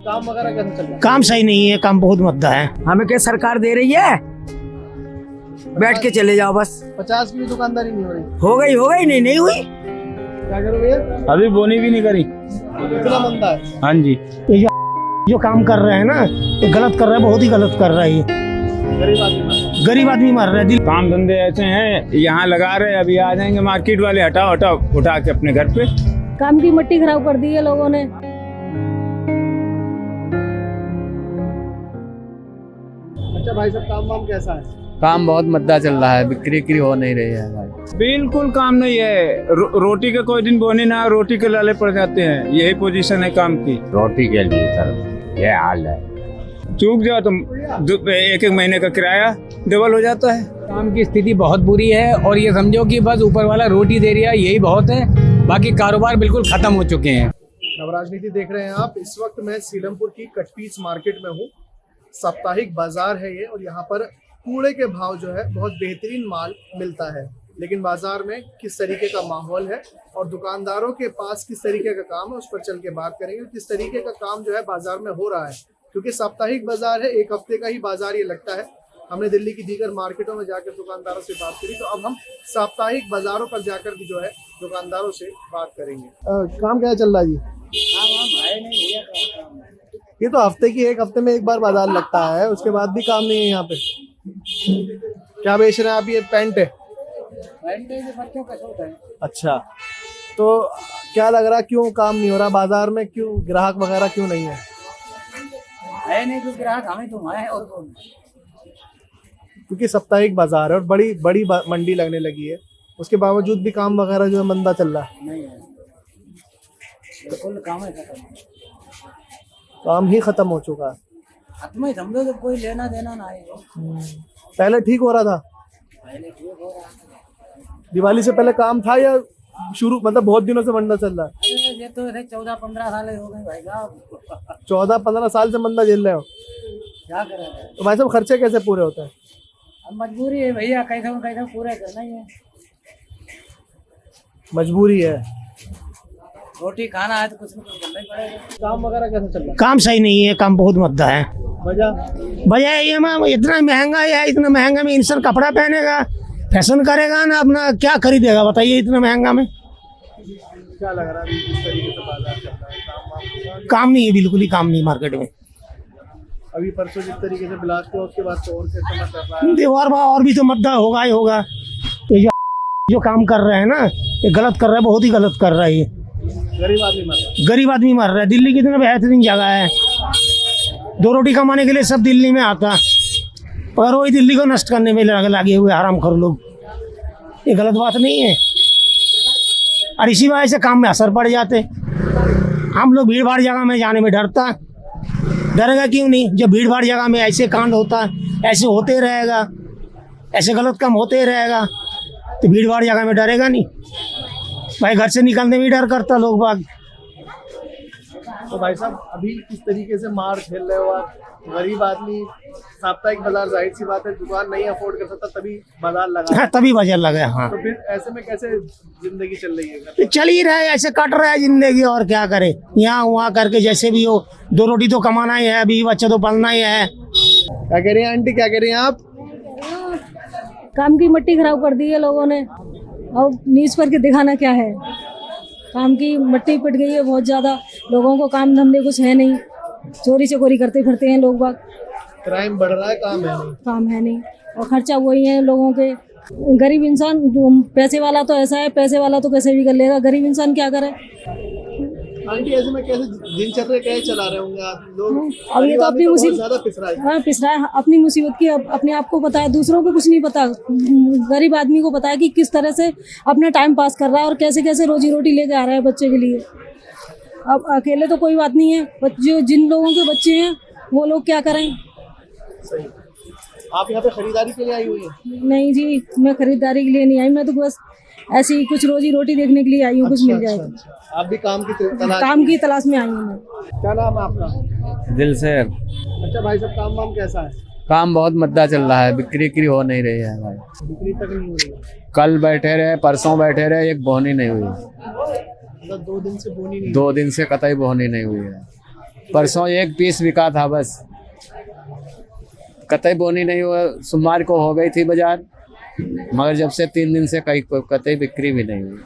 काम वगैरह कैसे चल रहा है? काम सही नहीं है, काम बहुत मद्दा है। हमें क्या सरकार दे रही है? बैठ के चले जाओ बस। 50 की भी दुकानदारी नहीं हो रही, हो गई नहीं हुई। क्या करो भैया? अभी बोनी भी नहीं करी। इतना मंदा है। हाँ जी, ये जो काम कर रहे हैं ना, ये गलत कर रहे हैं, बहुत ही गलत कर रहा है। ये गरीब आदमी मर रहा है। दिल काम धंधे ऐसे हैं, यहाँ लगा रहे, अभी आ जाएंगे मार्केट वाले, हटाओ उठा के अपने घर पे। काम की मिट्टी खराब कर दी है लोगों ने। अच्छा भाई साहब, काम वाम कैसा है? काम बहुत मद्दा चल रहा है, बिक्री हो नहीं रही है भाई। बिल्कुल काम नहीं है। रोटी के कोई दिन बोनी ना, रोटी के लाले पड़ जाते हैं। यही पोजीशन है काम की। रोटी के लिए सर ये हाल है। चूक जाओ तो एक महीने का किराया डबल हो जाता है। काम की स्थिति बहुत बुरी है और ये समझो कि बस ऊपर वाला रोटी दे रहा है, यही बहुत है। बाकी कारोबार बिल्कुल खत्म हो चुके हैं। नवराजनीति देख रहे हैं आप। इस वक्त मैं सीलमपुर की कटपीस मार्केट में हूँ। साप्ताहिक बाजार है ये, और यहाँ पर कूड़े के भाव जो है बहुत बेहतरीन माल मिलता है। लेकिन बाजार में किस तरीके का माहौल है और दुकानदारों के पास किस तरीके का काम है, उस पर चल के बात करेंगे। किस तरीके का काम जो है बाजार में हो रहा है, क्योंकि साप्ताहिक बाजार है, एक हफ्ते का ही बाजार ये लगता है। हमने दिल्ली की दीगर मार्केटों में जाकर दुकानदारों से बात करी, तो अब हम साप्ताहिक बाजारों पर जाकर भी जो है दुकानदारों से बात करेंगे। काम क्या चल रहा है जी? ये तो एक हफ्ते में एक बार बाजार लगता है, उसके बाद भी काम नहीं है यहाँ पे। क्या बेच रहे हैं आप? ये पैंट है? बच्चों का शौक है। अच्छा, तो क्या लग रहा, क्यों काम नहीं हो रहा बाजार में? क्यों ग्राहक वगैरह क्यों नहीं है? नहीं तो ग्राहक हमें तो है और कौन? क्योंकि साप्ताहिक बाजार है और बड़ी मंडी लगने लगी है, उसके बावजूद भी काम वगैरह जो है मंदा चल रहा है। नहीं है, बिल्कुल काम है खत्म। काम ही खत्म हो चुका है। खत्म ही समझो, तो कोई लेना देना ना है। पहले ठीक हो रहा था? पहले ठीक हो रहा था। दिवाली से पहले काम था या शुरू, मतलब बहुत दिनों से मंदा चल रहा है? अरे ये तो 14-15 साल हो गए भाई साहब। 14-15 साल से मंदा झेल रहे हो? क्या करें? तो भाई साहब, खर्चे कैसे पूरे होते हैं? अब मजबूरी है भैया, कैसा पूरा करना ही है। मजबूरी है। रोटी खाना है तो कुछ न कुछ करना ही पड़ेगा। काम वगैरह कैसे चल रहा है? काम सही नहीं है, काम बहुत मद्दा है। वजह ये इतना महंगा है, इतना महंगा में इंसान कपड़ा पहनेगा, फैशन करेगा ना, अपना क्या खरीदेगा बताइए इतना महंगा में? क्या लग रहा है किस तरीके से बाजार चल रहा है? काम नहीं है, बिल्कुल ही काम नहीं मार्केट में। अभी परसों जिस तरीके से बिलासपुर, उसके बाद तो और कैसे चल रहा है? दीवार और भी तो मद्दा होगा ही होगा। ये जो काम कर रहे हैं ना, ये गलत कर रहा है, बहुत ही गलत कर रहा है। ये गरीब आदमी मर रहा है। दिल्ली कितनी बेहतरीन जगह है, 2 रोटी कमाने के लिए सब दिल्ली में आता, पर वही दिल्ली को नष्ट करने में लगे हुए हरामखोर लोग। ये गलत बात नहीं है, और इसी वजह से काम में असर पड़ जाते। हम लोग भीड़ भाड़ जगह में जाने में डरेगा क्यों नहीं? जब भीड़ भाड़ जगह में ऐसे कांड होता है, ऐसे होते रहेगा, ऐसे गलत काम होते रहेगा, तो भीड़ भाड़ जगह में डरेगा नहीं भाई? घर से निकलने में डर करता लोग बाग। तो भाई साहब, अभी किस तरीके से मार झेल रहे हो आप? गरीब आदमी, साप्ताहिक बाजार, जाहिर सी बात है दुकान नहीं अफोर्ड कर सकता, तभी बाजार लगा। हाँ, तभी बाजार लगा। हाँ, तो फिर ऐसे में कैसे जिंदगी चल रही है? तो चल ही रहा है, ऐसे कट रहा है जिंदगी, और क्या करे? यहाँ वहाँ करके जैसे भी हो, 2 रोटी तो कमाना ही है, अभी बच्चा तो पलना ही है। क्या कह रही हैं आंटी, क्या कह रही हैं आप? काम की मिट्टी खराब कर दी है लोगों ने, और न्यूज़ पर के दिखाना क्या है? काम की मिट्टी पिट गई है बहुत ज़्यादा। लोगों को काम धंधे कुछ है नहीं, चोरी चकोरी करते फिरते हैं लोग बाग। क्राइम बढ़ रहा है, काम है नहीं, और खर्चा वही है लोगों के। गरीब इंसान, जो पैसे वाला तो ऐसा है, पैसे वाला तो कैसे भी कर लेगा, गरीब इंसान क्या करे? आंटी, ऐसे में कैसे दिनचर्या कैसे चला रहे होंगे आप लोग? अब ये तो अपनी मुसीबत, ज्यादा पिस रहा है। हाँ पिस रहा है, अपनी मुसीबत की अपने आप को पता है, दूसरों को कुछ नहीं पता। गरीब आदमी को पता है कि किस तरह से अपना टाइम पास कर रहा है और कैसे कैसे रोजी रोटी लेके आ रहा है बच्चे के लिए। अब अकेले तो कोई बात नहीं है, जो जिन लोगों के बच्चे हैं वो लोग क्या करें? सही। आप यहाँ पे खरीदारी के लिए आई हुई है? नहीं जी, मैं खरीदारी के लिए नहीं आई, मैं तो बस ऐसी ही कुछ रोजी रोटी देखने के लिए आई हूँ। कुछ मिल जाए तो। आप भी काम की तलाश में आई हूँ मैं। क्या नाम है आपका? दिल से। अच्छा भाई साहब, काम वाम कैसा है? काम बहुत मद्दा चल रहा है, बिक्री हो नहीं रही है भाई। बिक्री तक नहीं हो रही है? कल बैठे रहे, परसों बैठे रहे, एक बोनी नहीं हुई। मतलब 2 दिन से बोनी नहीं? 2 दिन से कतई बोनी नहीं हुई है। परसों एक पीस बिका था बस, कतई बोनी नहीं हुआ। सोमवार को हो गई थी बाजार, मगर जब से 3 दिन से कहीं कतई बिक्री भी नहीं हुई।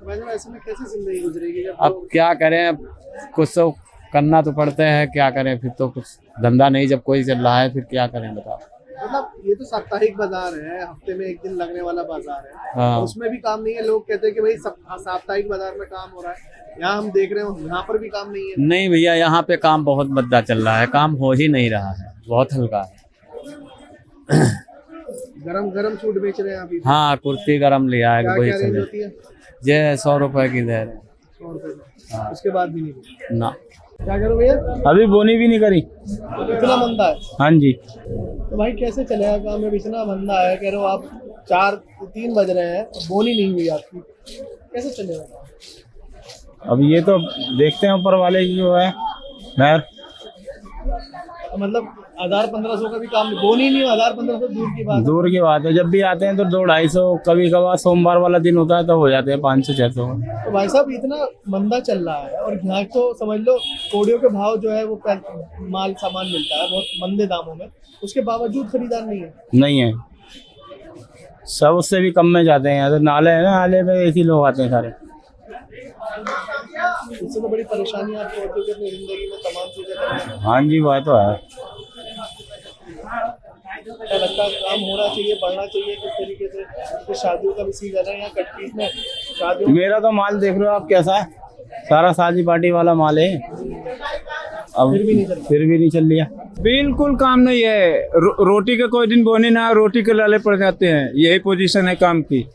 भाई साहब ऐसे में कैसे जिंदगी गुजरेगी जब अब क्या करें, अब कुछ तो करना तो पड़ता है, क्या करें फिर, तो कुछ धंधा नहीं जब कोई चल रहा है, फिर क्या करें बताओ। मतलब ये तो साप्ताहिक बाजार है, हफ्ते में एक दिन लगने वाला बाजार है। हाँ। उसमें भी काम नहीं है। लोग कहते हैं कि भाई साप्ताहिक बाजार में काम हो रहा है, यहाँ हम देख रहे हैं यहाँ पर भी काम नहीं है। नहीं भैया, यहाँ पे काम बहुत भद्दा चल रहा है, काम हो ही नहीं रहा है, बहुत हल्का है। गरम गरम सूट बेच रहे हैं अभी। हाँ, कुर्ती गरम लिया है, क्या वही क्या रेंज चले। होती है? ये 100 रुपए की दे रहे 100 रुपए में। उसके बाद भी नहीं। ना। क्या करो भैया, अभी बोनी भी नहीं करी। इतना मंदा है हाँ जी। तो भाई कैसे चलेगा काम? अब इतना मंदा है, कह रहे हो आप 3 बज रहे हैं, बोनी नहीं हुई आपकी, कैसे चलेगा? अब ये तो देखते हैं ऊपर वाले की जो है मेहर। मतलब 1000-1500 का भी काम बोनी नहीं हो, 1000-1500 दूर की बात है। दूर की बात है, जब भी आते हैं तो 200-250, कभी कभार सोमवार वाला दिन होता है तो हो जाते हैं 500-600। तो भाई साहब इतना मंदा चल रहा है और यहाँ तो समझ लो कोड़ियों के भाव जो है वो माल सामान मिलता है बहुत मंदे दामों में, उसके बावजूद खरीदार नहीं है। नहीं है, सब उससे भी कम में जाते हैं। यहाँ तो नाले है ना, नाले पे ऐसे लोग आते हैं सारे। इससे तो बड़ी परेशानी आपको होती है अपनी जिंदगी में तमाम चीजें करने में। हाँ जी, वह तो है। क्या लगता है काम होना चाहिए, बढ़ना चाहिए किस तरीके से? तो शादियों का भी सीजन है यहाँ कटपीस में, शादियों मेरा तो माल देख रहे हो आप कैसा है, सारा शादी पार्टी वाला माल है। अब फिर भी नहीं चल लिया। बिल्कुल काम नहीं है। रोटी का कोई दिन बोने ना, रोटी के लाले पड़ जाते हैं। यही पोजीशन है काम की।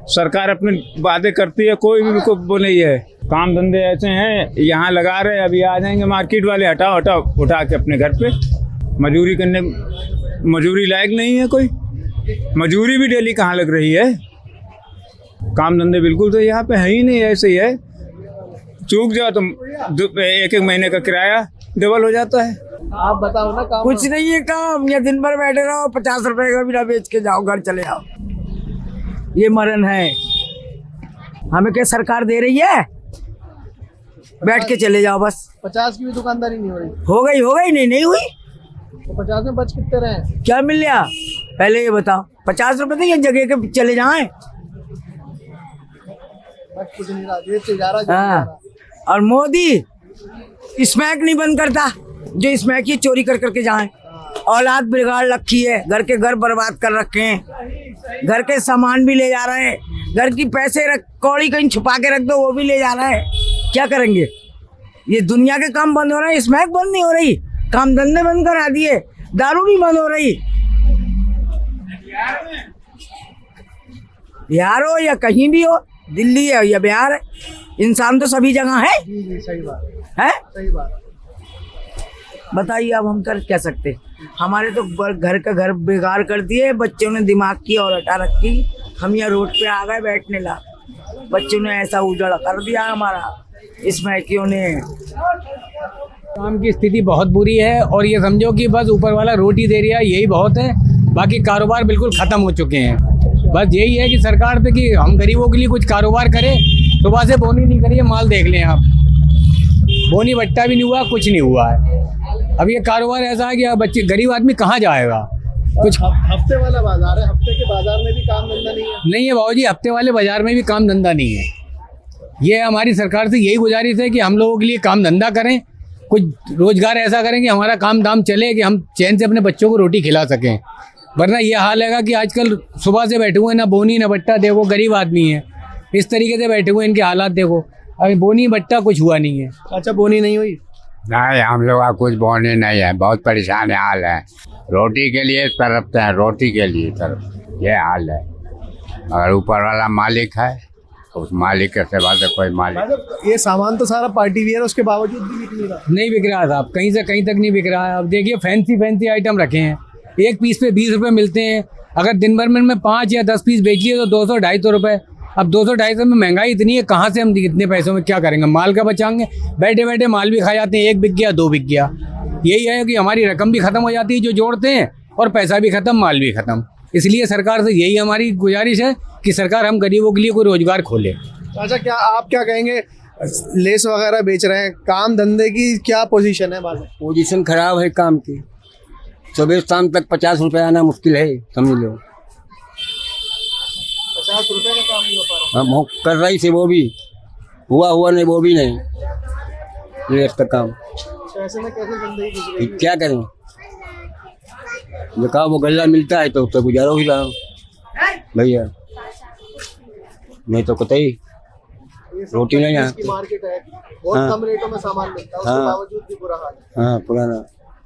सरकार अपने वादे करती है, कोई भी को वो नहीं है। काम धंधे ऐसे हैं, यहाँ लगा रहे, अभी आ जाएंगे मार्केट वाले, हटाओ हटाओ उठा के अपने घर पे। मजदूरी करने, मजदूरी लायक नहीं है कोई। मजदूरी भी डेली कहाँ लग रही है? काम धंधे बिल्कुल तो यहाँ पे है ही नहीं, ऐसे ही है। चूक जाओ तो 1-1 महीने का किराया डबल हो जाता है। आप बताओ ना काम। कुछ नहीं है काम, या दिन भर बैठे रहो, 50 रुपए का भी ना बेच के जाओ, घर चले आओ। ये मरण है। हमें क्या सरकार दे रही है? बैठ के चले जाओ बस। 50 की भी दुकानदारी नहीं हो रही। हो गई नहीं हुई तो 50 में बच कितने रहे? क्या मिल गया पहले ये बताओ। 50 रुपए तो ये जगह के चले जाएं। बच कुछ नहीं रहा, जेब से जा रहा। हाँ, और मोदी स्मैक नहीं बंद करता, जो स्मैक ही चोरी कर करके जाए। औलाद बिगाड़ रखी है, घर के घर बर्बाद कर रखे हैं, घर के सामान भी ले जा रहे हैं, घर की पैसे कौड़ी कहीं छुपा के रख दो वो भी ले जा रहा है। क्या करेंगे? ये दुनिया के काम बंद हो रहे हैं, स्मैक बंद नहीं हो रही, काम धंधे बंद करा दिए, दारू नहीं बंद हो रही। बिहार हो या कहीं भी हो, दिल्ली है या बिहार है, इंसान तो सभी जगह है। जी सही बात है। सही बात। बताइए अब हम कर क्या सकते? हमारे तो घर का घर बेकार कर दिए, बच्चों ने दिमाग की और हटा रखी। हम यहाँ रोड पे आ गए बैठने ला, बच्चों ने ऐसा उजड़ा कर दिया हमारा इसमें क्यों ने। काम की स्थिति बहुत बुरी है और ये समझो कि बस ऊपर वाला रोटी दे रहा है, यही बहुत है। बाकी कारोबार बिल्कुल ख़त्म हो चुके हैं। बस यही है कि सरकार से कि हम गरीबों के लिए कुछ कारोबार करें। सुबह से बोनी नहीं करिए, माल देख लें आप, बोनी बट्टा भी नहीं हुआ, कुछ नहीं हुआ है। अब ये कारोबार ऐसा है कि बच्चे गरीब आदमी कहाँ जाएगा? कुछ हफ्ते वाला बाजार है, हफ्ते के बाजार में भी काम धंधा नहीं है बाबूजी, हफ्ते वाले बाजार में भी काम धंधा नहीं है। ये हमारी सरकार से यही गुजारिश है कि हम लोगों के लिए काम धंधा करें, कुछ रोजगार ऐसा करें कि हमारा काम दाम चले, कि हम चैन से अपने बच्चों को रोटी खिला सकें। वरना ये हाल है कि आजकल सुबह से बैठे हुए ना बोनी ना बट्टा, देखो गरीब आदमी है, इस तरीके से बैठे हुए, इनके हालात देखो। अभी बोनी बट्टा कुछ हुआ नहीं है। अच्छा, बोनी नहीं हुई? नहीं, हम लोग का कुछ बोने नहीं है, बहुत परेशान हाल है। रोटी के लिए तरफते हैं, रोटी के लिए तरफ ये हाल है। अगर ऊपर वाला मालिक है तो उस मालिक के सिवा से कोई मालिक। ये सामान तो सारा पार्टी वियर, उसके बावजूद भी बिक नहीं रहा। नहीं बिक रहा साहब, कहीं से कहीं तक नहीं बिक रहा है। अब देखिए फैंसी आइटम रखे हैं, एक पीस पे 20 रुपये मिलते हैं। अगर दिन भर में 5 या 10 पीस बेच लिए तो 200-250 रुपये। अब 200-250 में महंगाई इतनी है, कहाँ से हम इतने पैसों में क्या करेंगे? माल का बचाएंगे? बैठे बैठे माल भी खा जाते हैं, 1 बिक गया 2 बिक गया। यही है कि हमारी रकम भी ख़त्म हो जाती है जो जोड़ते हैं, और पैसा भी ख़त्म, माल भी ख़त्म। इसलिए सरकार से यही हमारी गुजारिश है कि सरकार हम गरीबों के लिए कोई रोजगार खोले। अच्छा, क्या आप क्या कहेंगे? लेस वगैरह बेच रहे हैं, काम धंधे की क्या पोजीशन है बाजार? पोजीशन खराब है काम की। सुबह शाम तक 50 रुपये आना मुश्किल है, समझ लो। 50 रुपए का काम नहीं हो पा रहा। हम कर रही थी, वो भी हुआ नहीं, वो भी नहीं लेस का काम। तो ऐसे में कैसे जिंदगी गुजरेगी? क्या करें, जो कहा वो गल्ला मिलता है तो उससे गुजारा ही रहा हूँ भैया, नहीं तो कतई रोटी नहीं यहाँ। इसकी मार्केट है, बहुत कम रेटों में सामान मिलता है, उसके बावजूद भी बुरा हाल है। हाँ पुराना।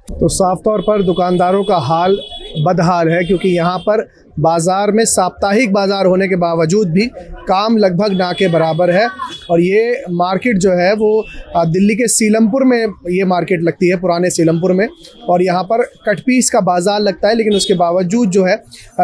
तो साफ तौर पर दुकानदारों का हाल बदहाल है, क्योंकि यहाँ पर बाज़ार में साप्ताहिक बाज़ार होने के बावजूद भी काम लगभग ना के बराबर है। और ये मार्केट जो है वो दिल्ली के सीलमपुर में ये मार्केट लगती है, पुराने सीलमपुर में, और यहाँ पर कट पीस का बाज़ार लगता है। लेकिन उसके बावजूद जो है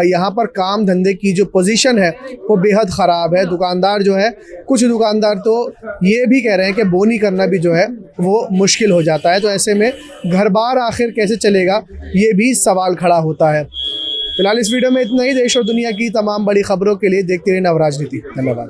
यहाँ पर काम धंधे की जो पोजीशन है वो बेहद ख़राब है। दुकानदार जो है, कुछ दुकानदार तो ये भी कह रहे हैं कि बोनी करना भी जो है वो मुश्किल हो जाता है। तो ऐसे में घर बार आखिर कैसे चलेगा, ये भी सवाल खड़ा होता है। फिलहाल इस वीडियो में इतना ही। देश और दुनिया की तमाम बड़ी खबरों के लिए देखते रहिए नव राजनीति। धन्यवाद।